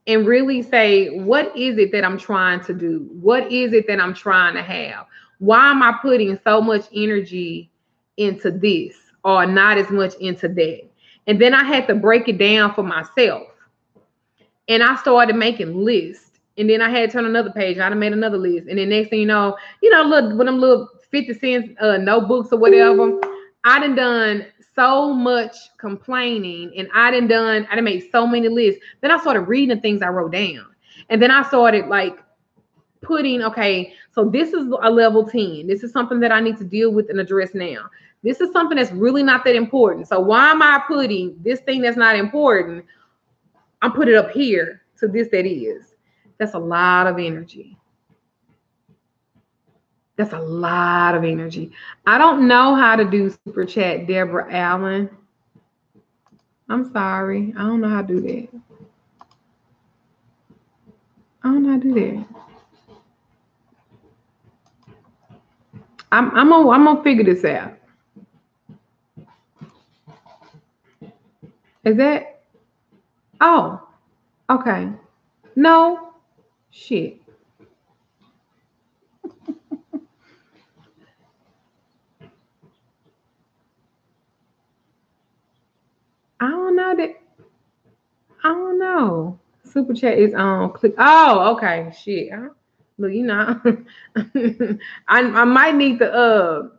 and really say, what is it that I'm trying to do? What is it that I'm trying to have? Why am I putting so much energy into this or not as much into that? And then I had to break it down for myself. And I started making lists. And then I had to turn another page. I made another list. And then next thing you know, look, when them little 50 cents notebooks or whatever, I done so much complaining, and I done made so many lists. Then I started reading the things I wrote down. And then I started like putting, okay, so this is a level 10. This is something that I need to deal with and address now. This is something that's really not that important. So why am I putting this thing that's not important? I'm putting it up here to this that is. That's a lot of energy. That's a lot of energy. I don't know how to do super chat, Deborah Allen. I'm sorry. I don't know how to do that. I don't know how to do that. I'm gonna figure this out. Is that? Oh, okay. No, shit. I don't know that. I don't know. Super chat is on. Click. Oh, okay. Shit. Look, I might need to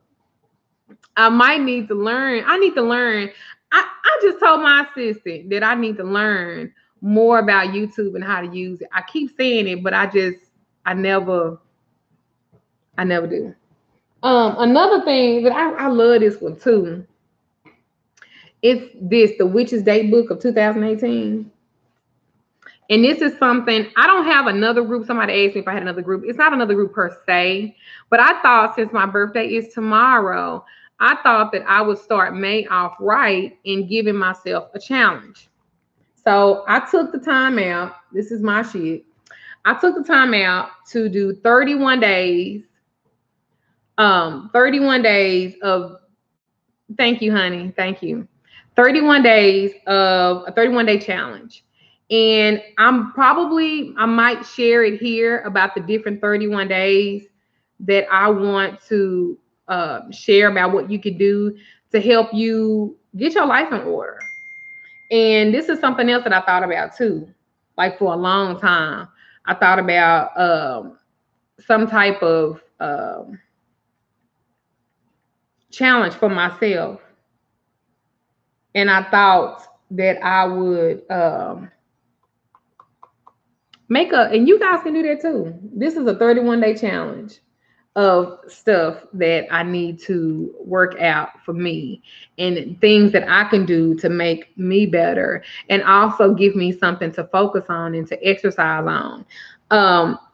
I might need to learn. I need to learn. I just told my assistant that I need to learn more about YouTube and how to use it. I keep saying it, but I never do. Another thing that I love this one too. It's the Witch's Date book of 2018. And this is something, I don't have another group. Somebody asked me if I had another group. It's not another group per se, but I thought since my birthday is tomorrow, I thought that I would start May off right in giving myself a challenge. So I took the time out. This is my shit. I took the time out to do 31 days. 31 days of, thank you, honey. Thank you. 31 days of a 31-day challenge. And I might share it here about the different 31 days that I want to share about what you could do to help you get your life in order. And this is something else that I thought about too. Like for a long time, I thought about some type of challenge for myself. And I thought that I would and you guys can do that too. This is a 31-day challenge of stuff that I need to work out for me and things that I can do to make me better and also give me something to focus on and to exercise on.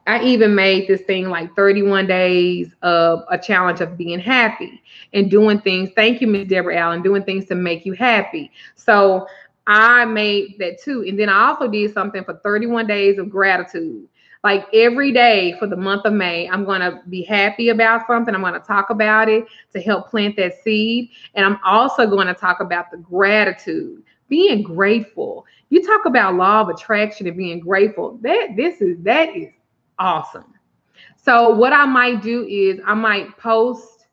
I even made this thing like 31 days of a challenge of being happy and doing things. Thank you, Miss Deborah Allen, doing things to make you happy. So I made that too. And then I also did something for 31 days of gratitude. Like every day for the month of May, I'm going to be happy about something. I'm going to talk about it to help plant that seed. And I'm also going to talk about the gratitude, being grateful. You talk about law of attraction and being grateful. That is awesome. So what I might do is I might post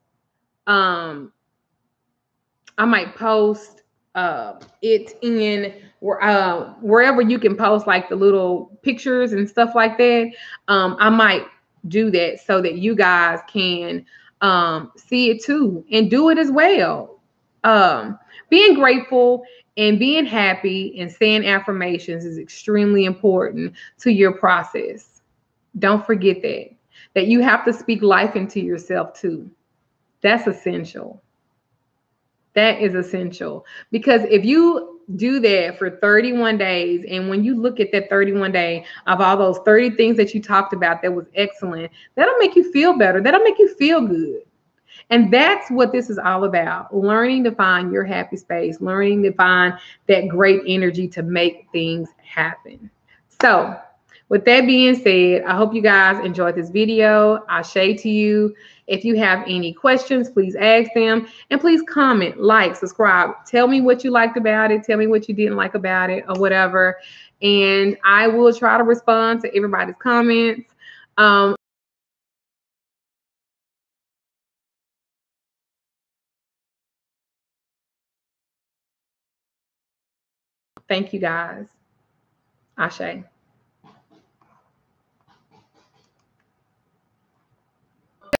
I might post it in wherever you can post like the little pictures and stuff like that. I might do that so that you guys can see it too and do it as well. Being grateful and being happy and saying affirmations is extremely important to your process. Don't forget that you have to speak life into yourself too. That's essential. That is essential because if you do that for 31 days, and when you look at that 31 day of all those 30 things that you talked about that was excellent, that'll make you feel better. That'll make you feel good. And that's what this is all about, learning to find your happy space, learning to find that great energy to make things happen. So, with that being said, I hope you guys enjoyed this video. I say to you, if you have any questions, please ask them and please comment, like, subscribe. Tell me what you liked about it. Tell me what you didn't like about it or whatever. And I will try to respond to everybody's comments. Thank you guys. Ashe.